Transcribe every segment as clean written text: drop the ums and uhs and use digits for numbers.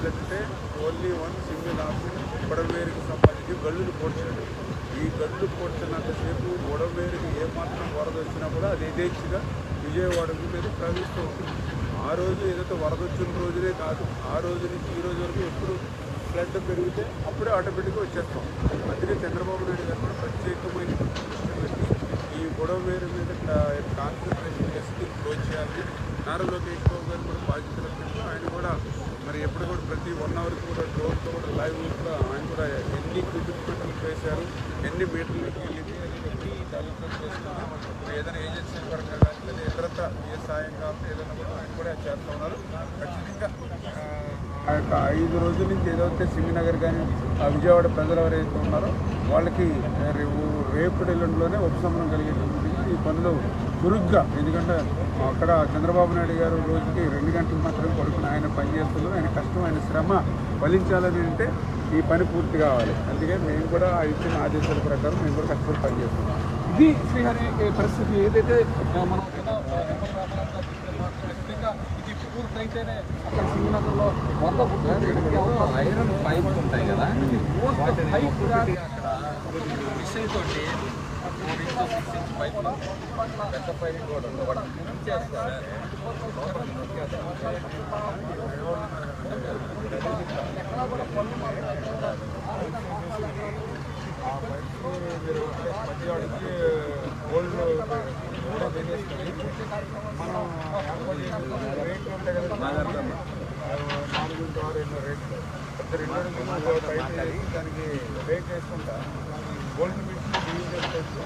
ఏంటంటే only one single option బుడమేరుకి సంబంధించి గల్లులు పోడ్చాడు. ఈ గల్లు పోడ్చినంతసేపు బుడమేరుకి ఏమాత్రం వరద వచ్చినా కూడా అది యథేచ్ఛగా విజయవాడకు మీద ప్రవహిస్తూ ఉంటుంది. ఆ రోజు ఏదైతే వరద వచ్చిన రోజునే కాదు, ఆ రోజు నుంచి ఈ రోజు వరకు ఎప్పుడు ఫ్లడ్ పెరిగితే అప్పుడే ఆటోమేటిక్గా వచ్చేస్తాం. అందుకే చంద్రబాబు నాయుడు గారు కూడా ప్రత్యేకమైన దృష్టి పెట్టి ఈ బుడమేరు మీద కాన్సన్ట్రేషన్ చేసి క్లోజ్ చేయాలని నారా లోకేష్ బాబు గారు కూడా బాధ్యతలు పెట్టి ఆయన కూడా మరి ఎప్పుడు కూడా ప్రతి 1 అవర్కి కూడా డ్రోన్తో కూడా లైవ్ కూడా ఆయన కూడా ఎన్ని కిలోమీటర్లు చేశారు, ఎన్ని మీటర్లకి వెళ్ళింది అని తాలూకా చేస్తున్నారు. ఏదైనా ఏజెన్సీ పరంగా కానీ లేదా ఇతరత్ర ఏ సాయం కావాలి ఏదైనా కూడా ఆయన కూడా చేస్తూ ఉన్నారు. ఖచ్చితంగా ఆ యొక్క 5 రోజుల నుంచి ఏదైతే సింగనగర్ కానీ విజయవాడ ప్రజలు ఎవరైతే ఉన్నారో వాళ్ళకి రేపటి ఎల్లుండిలోనే ఉపశమనం కలిగేటువంటి ఈ పనులు చురుగ్గా, ఎందుకంటే అక్కడ చంద్రబాబు నాయుడు గారు రోజుకి 2 గంటలు మాత్రమే పడుకుని ఆయన పనిచేస్తున్నారు. ఆయన కష్టం, ఆయన శ్రమ ఫలించాలని అంటే ఈ పని పూర్తి కావాలి. అందుకే మేము కూడా ఇచ్చిన ఆదేశాల ప్రకారం మేము కూడా కష్టపడి పనిచేస్తున్నాం. ఇది శ్రీహరి పరిస్థితి ఏదైతే మనం ఇది పూర్తయితేనే అక్కడ సింగనగర్లో 100 ఐరన్ పైపులు ఉంటాయి కదా, పైప్ కూడా మిషన్ తోటి 4 ఇంచు 6 ఇంచ్ పైపులు పెద్ద పైపు కూడా ఉంది. వాటిని చేస్తారు ఆ పైపు మీరు మధ్యవాడికి గోల్డ్ కూడా తినేసుకొని మనం రేట్లు ఉంటాయి కదా, 4 ఇంటూ 6 ఎన్నో రేట్లు పెద్ద 2 అడుగులు పైపు వేసి దానికి రేట్ వేసుకుంటా గోల్డ్ మిషన్ యూజ్ చేస్తే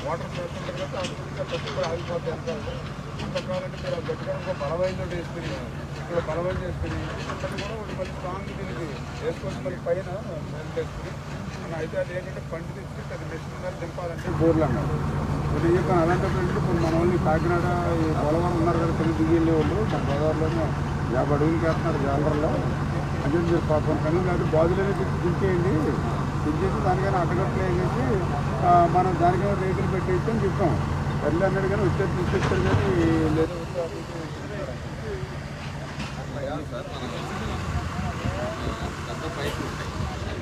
వాటర్ చేస్తుంటారు కదా, అందుకే పెద్ద కూడా ఆగిపోతే ఎంత కావాలంటే మీరు గట్టిగా బలమైన వేసుకుని ఇక్కడ బలమైన చేసుకుని అక్కడ కూడా మళ్ళీ స్ట్రాంగ్ దీనికి వేసుకొని మళ్ళీ పైన వేసుకుని మనం అయితే అది ఏంటంటే పండు తెచ్చి అది మెషిన్ మీద దింపాలంటే బోర్లు అన్నారు. ఇప్పుడు ఈ పని అలాంటప్పుడు ఇప్పుడు మన వాళ్ళు కాకినాడ ఈ పోలవరం ఉన్నారు కదా, పెళ్లి దిగి వెళ్ళే వాళ్ళు మన గోదావరిలోనే 50 అడుగులు చేస్తున్నారు జాలర్లో. అంటే మీరు పాపం కన్నా కాబట్టి బాధులనే తెచ్చి దించేయండి, దించేసి దానికైనా అడ్డగట్లు వేసేసి మనం దానికైనా రేకులు పెట్టేసి అని చెప్తాం. పెళ్ళి అన్నాడు కానీ వచ్చేది తీసుకొచ్చారు కానీ లేదు. పెద్ద పైపులు ఉంటాయి,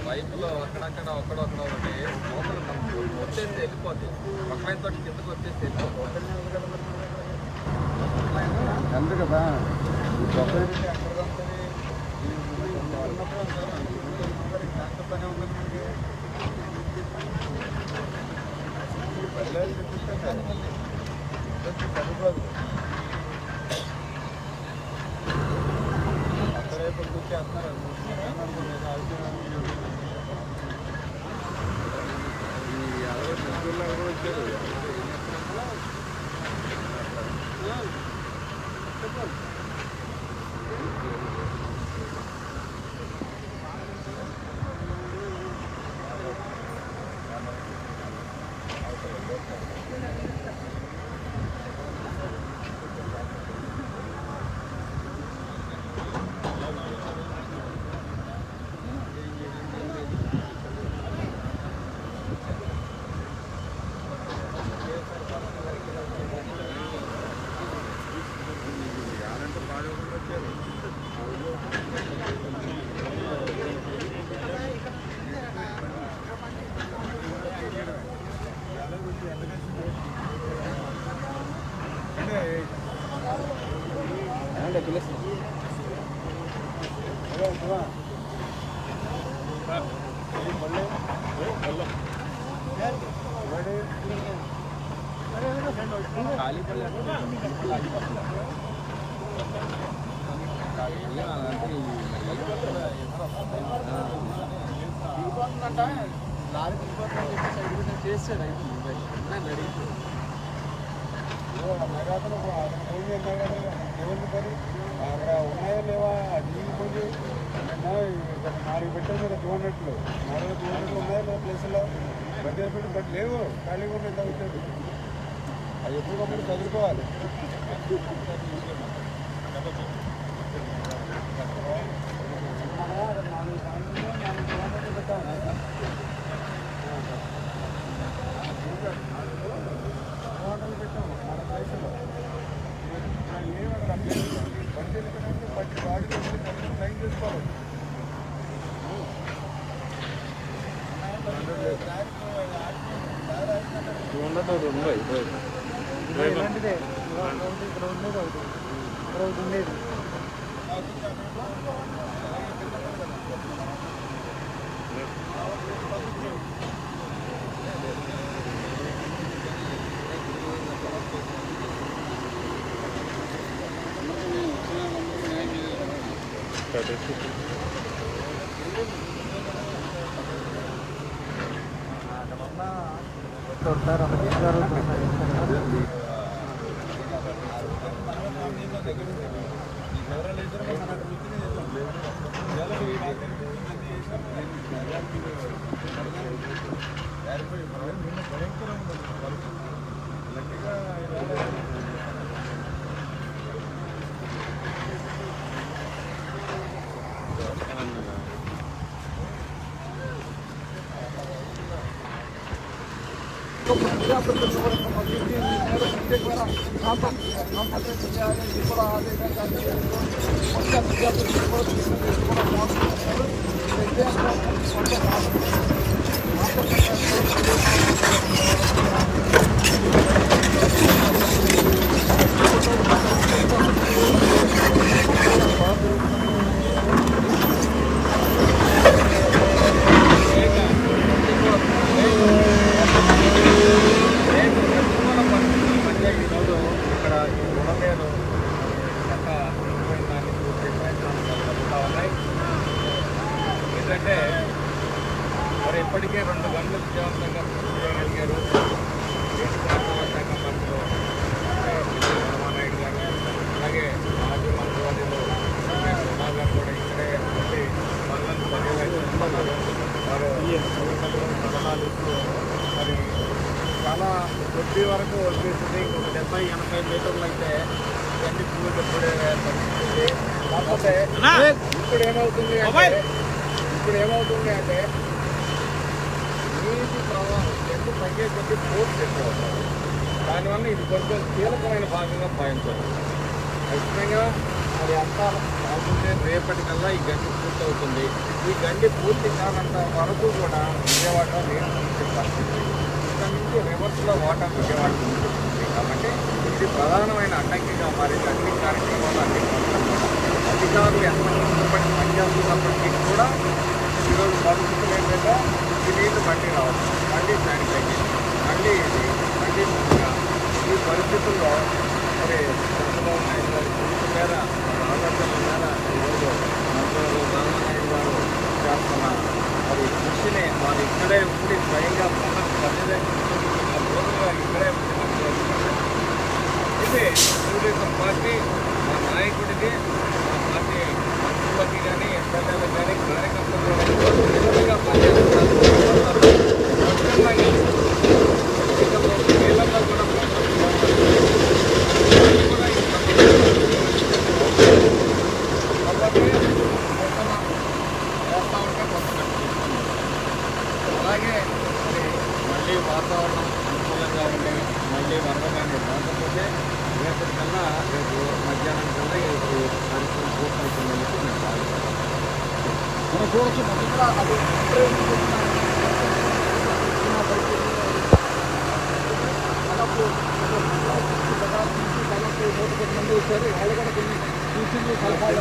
పైపులో అక్కడక్కడ ఒక్కడొక్కడ ఉంటే లోపల వచ్చేసి వెళ్ళిపోతుంది. ఒక్కలైన తోటి కిందకు వచ్చేసి వెళ్ళిపోతుంది. అంతే కదా పని ఉంటుంది పల్లెలు చదువుకోదు అంతరేపు కూర్చేస్తున్నారు. ఈ 60 ముగ్గురులో కూడా వచ్చారు. చేస్తాడు అక్కడ ఉన్నాయా లేవా నీళ్ళు కొంచెం 4 పెట్టారు కదా 200 ఉన్నాయా లేదా ప్లేస్లో బడ్జెట్ పెట్టి బట్ లేవు, ఖాళీగా ఉంటే ఎంత అవుతుంది. అది ఎప్పటికప్పుడు చదువుకోవాలి. చేసుకోవాలి. ఇలాంటిదే ఇక్కడ ఉండేది ఒకటి ఇక్కడ ఒకటి ఉండేది. ఏంటంటే మరి ఇప్పటికే 2 గంటలు విజయవంతంగా పూర్తి చేయగలిగారు. శాఖ మంత్రులు రామానాయుడు గారు, అలాగే మాజీ మంత్రివర్యులు ఉమా గారు కూడా ఇక్కడే ఉండి పనులను పర్యవేక్షిస్తున్నారు. వారు సలహాలు ఇస్తూ మరి చాలా కొద్ది వరకు వచ్చేసింది. ఇంకొక 70-80 మీటర్లు అయితే ఇవన్నీ పూలు ఎప్పుడే పరిస్థితి. కాకపోతే ఇప్పుడు ఏమవుతుంది అంటే నీటి ప్రవాహం ఎంత తగ్గే కొద్ది పోర్ట్స్ ఎక్కువ అవుతారు. దానివల్ల ఇది కొంచెం కీలకమైన భాగంగా భావించాలి. ఖచ్చితంగా అది అంతా బాగుంటే రేపటికల్లా ఈ గండి పూర్తవుతుంది. ఈ గండి పూర్తి కానంత వరకు కూడా విజయవాడలో నీరు పూర్తి పరిస్థితి. ఇక్కడ నుంచి రివర్స్లో వాటర్ విజయవాడ ఉంటుంది. కాబట్టి ఇది ప్రధానమైన అడ్డంకిగా మారింది. అన్ని కార్యక్రమాలు అన్ని అధికారులు ఎంత కష్టపడి పనిచేస్తున్నప్పటికీ కూడా ఈరోజు పరిస్థితులు ఏంటంటే ఈ నీళ్లు మళ్ళీ రావచ్చు, మళ్ళీ శానిటైజ్, మళ్ళీ ఈ పరిస్థితుల్లో మరి చంద్రబాబు నాయుడు గారి గురించి మీద ఆలోచన మీద ఈరోజు మంత్రులు రామానాయుడు గారు చేస్తున్న మరి కృషిని వారు ఇక్కడే ఉండి స్వయంగా పర్యవేక్షిస్తున్న ఇక్కడే ఇది తెలుగుదేశం పార్టీ మా నాయకుడికి, మా పార్టీ మంత్రులకి కానీ ఎమ్మెల్యేలకు కానీ కార్యకర్తలు కానీ పనిచేస్తున్నారు. నీళ్ళల్లో కూడా అలాగే మళ్ళీ వాతావరణం అనుకూలంగా ఉండి మళ్ళీ వరద కానీ రాకపోతే రేపటికల్లా రేపు మధ్యాహ్నం కల్లా ఈ కార్యక్రమం పూర్తవుతుందని చెప్పి నేను భావిస్తున్నాను. మనం చూడొచ్చు మొదట అది మంది వచ్చారు. వాళ్ళు కూడా కొన్ని సూచనలు సలహాలు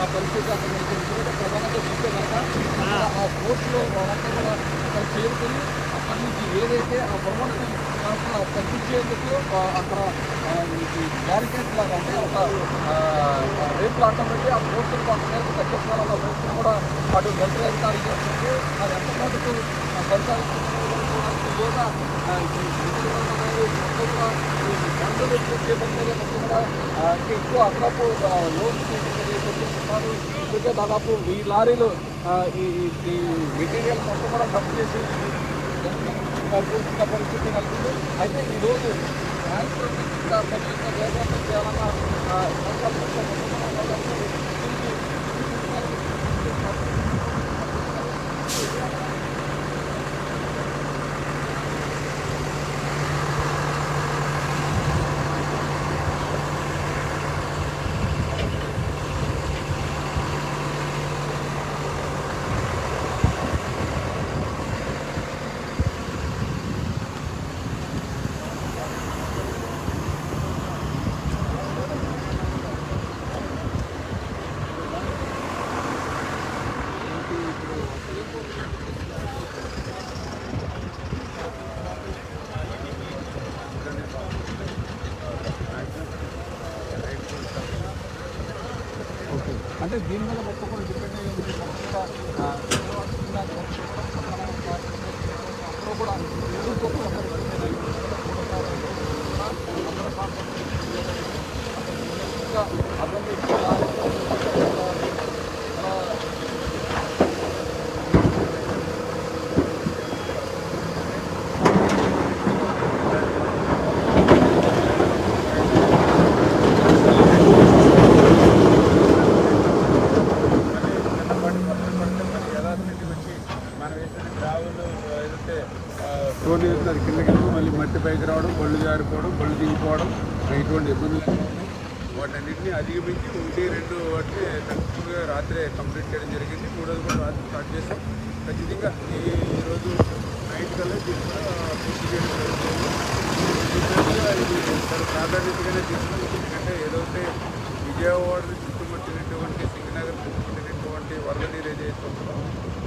ఆ పరిస్థితి అక్కడ ఎందుకంటే ప్రధానంగా చూస్తే కనుక ఆ కోర్టులో వాళ్ళంతా కూడా అక్కడ చేరుకొని అక్కడి నుంచి ఏదైతే ఆ ప్రమోషన్ తగ్గించేందుకు అక్కడ బ్యారికేడ్ లాగా అంటే ఒక రేపు ఆటం పెట్టి ఆ కోర్టులు కొంతమేరకు తగ్గించాలన్న కోర్టులు కూడా అటు గంటలు చేస్తుంది. అది ఎంత మటుకు పరిపాలించడానికి లేదా గంటలు కూడా ఎక్కువ అదనపు లోన్ తీసుకుంటున్నారు. ఇప్పటికే దాదాపు 1000 లారీలు ఈ మెటీరియల్ మొత్తం కూడా డబ్బు చేసి పూర్తిగా పరిస్థితి కలిగింది. అయితే ఈరోజు ఇంకా ఖచ్చితంగా వేగవంతం చేయాలన్న అంటే దీని మీద మొత్తం కూడా డిపెండ్ అయ్యి ఉంది. మొత్తం కూడా అందరూ కూడా రోడ్డు వేస్తే అది కిందకి వెళ్ళి మళ్ళీ మట్టి పైకి రావడం, బళ్ళు జారిపోవడం, బళ్ళు దిగిపోవడం, ఇటువంటి ఇబ్బందులు ఉన్నాయి. వాటన్నింటినీ అధిగమించి 1-2 వాటిని సక్సెస్ఫుల్గా రాత్రే కంప్లీట్ చేయడం జరిగింది. 3రోజు కూడా రాత్రి స్టార్ట్ చేసాం. ఖచ్చితంగా ఈరోజు నైట్ కల్లా దీన్ని కూడా పూర్తి చేయడం జరుగుతుంది. ఇది చాలా ప్రాధాన్యతగానే తీసుకున్నాం. ఎందుకంటే ఏదైతే విజయవాడని చుట్టుముట్టినటువంటి సింగనగర్ చుట్టుముట్టినటువంటి వరద నీరు ఏదైతే ఉందో